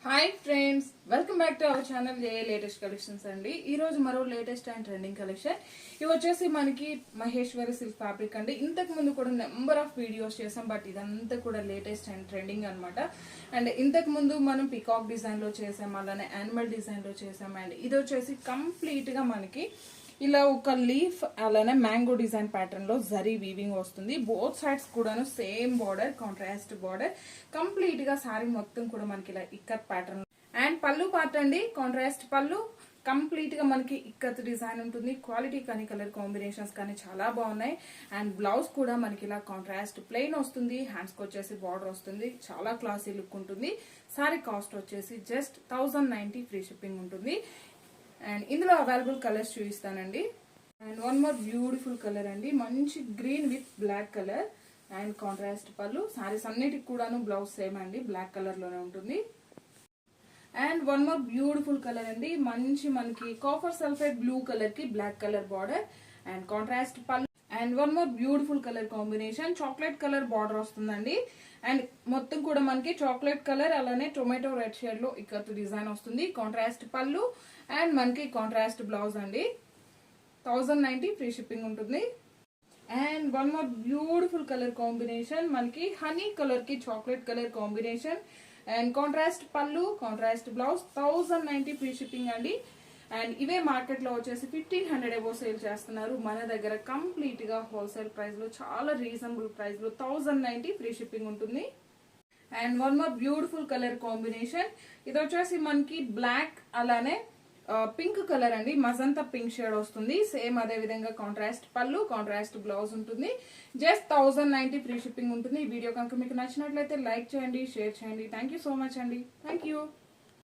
Hi friends, welcome back to our channel A latest collections అండి. ఈ రోజు మరో లేటెస్ట్ అండ్ ట్రెండింగ్ కలెక్షన్. ఇవి వచ్చేసి మనకి మహేశ్వరి సిల్క్ ఫ్యాబ్రిక్ అండి. ఇంతకు ముందు కూడా నెంబర్ ఆఫ్ వీడియోస్ చేసాం, బట్ ఇదంతా కూడా లేటెస్ట్ అండ్ ట్రెండింగ్ అనమాట. అండ్ ఇంతకు ముందు మనం పికాక్ డిజైన్ లో చేసాం, అలానే యానిమల్ డిజైన్ లో చేసాం. అండ్ ఇది వచ్చేసి కంప్లీట్ గా మనకి ఇలా ఒక లీఫ్ అలానే మ్యాంగో డిజైన్ ప్యాటర్న్ లో జరీ వీవింగ్ వస్తుంది. బోత్ సైడ్స్ కూడాను same border, contrast border. Complete గా సారీ మొత్తం కూడా మనకి ఇలా ఇక్కత్ ప్యాటర్న్. అండ్ పళ్ళు పార్ట్ అండి, కాంట్రాస్ట్ పళ్ళు. కంప్లీట్ గా మనకి ఇక్కత్ డిజైన్ ఉంటుంది. క్వాలిటీ కానీ కలర్ కాంబినేషన్స్ కానీ చాలా బాగున్నాయి. అండ్ బ్లౌజ్ కూడా మనకి ఇలా కాంట్రాస్ట్ ప్లెయిన్ వస్తుంది. హ్యాండ్స్ కి వచ్చేసి బార్డర్ వస్తుంది. చాలా క్లాసీ లుక్ ఉంటుంది. సారీ కాస్ట్ వచ్చేసి జస్ట్ 1090 ఫ్రీ షిప్పింగ్ ఉంటుంది. అండ్ ఇందులో అవైలబుల్ కలర్స్ చూపిస్తానండి. And one more beautiful colour అండి, మంచి green with black colour. And contrast పళ్ళు. సారీస్ అన్నిటికి కూడాను బ్లౌజ్ సేమ్ అండి, బ్లాక్ కలర్ లోనే ఉంటుంది. అండ్ వన్ మోర్ బ్యూటిఫుల్ కలర్ అండి, మంచి మనకి కాపర్ సల్ఫైడ్ బ్లూ కలర్ కి black colour border and contrast పళ్ళు. And one more beautiful colour combination, chocolate colour border వస్తుందండి. అండ్ మొత్తం కూడా మనకి చాక్లెట్ కలర్ అలానే టొమాటో రెడ్ షేడ్ లో ఇక్కడ డిజైన్ వస్తుంది. కాంట్రాస్ట్ పళ్ళు అండ్ మనకి కాంట్రాస్ట్ బ్లౌజ్ అండి. 1090 ఫ్రీ షిప్పింగ్ ఉంటుంది. అండ్ one more beautiful colour combination, మనకి హనీ కలర్ కి chocolate colour combination and contrast పళ్ళు, కాంట్రాస్ట్ బ్లౌజ్. 1090 ఫ్రీ షిప్పింగ్ అండి. అండ్ ఇవే మార్కెట్ లో వచ్చేసి 1500 అబో సేల్ చేస్తున్నారు. మన దగ్గర కంప్లీట్ గా హోల్సేల్ ప్రైస్ లో చాలా రీజనబుల్ ప్రైస్ లో 1090 ఫ్రీ షిప్పింగ్ ఉంటుంది. అండ్ one more beautiful colour combination, ఇది వచ్చేసి మనకి బ్లాక్ అలానే పింక్ కలర్ అండి, మజంతా పింక్ షేడ్ వస్తుంది. సేమ్ అదే విధంగా కాంట్రాస్ట్ పళ్ళు, కాంట్రాస్ట్ బ్లౌజ్ ఉంటుంది. జస్ట్ 1090 ఫ్రీ షిప్పింగ్ ఉంటుంది. ఈ వీడియో కనుక మీకు నచ్చినట్లయితే లైక్ చేయండి, షేర్ చేయండి. థ్యాంక్ యూ సో మచ్ అండి. Thank you.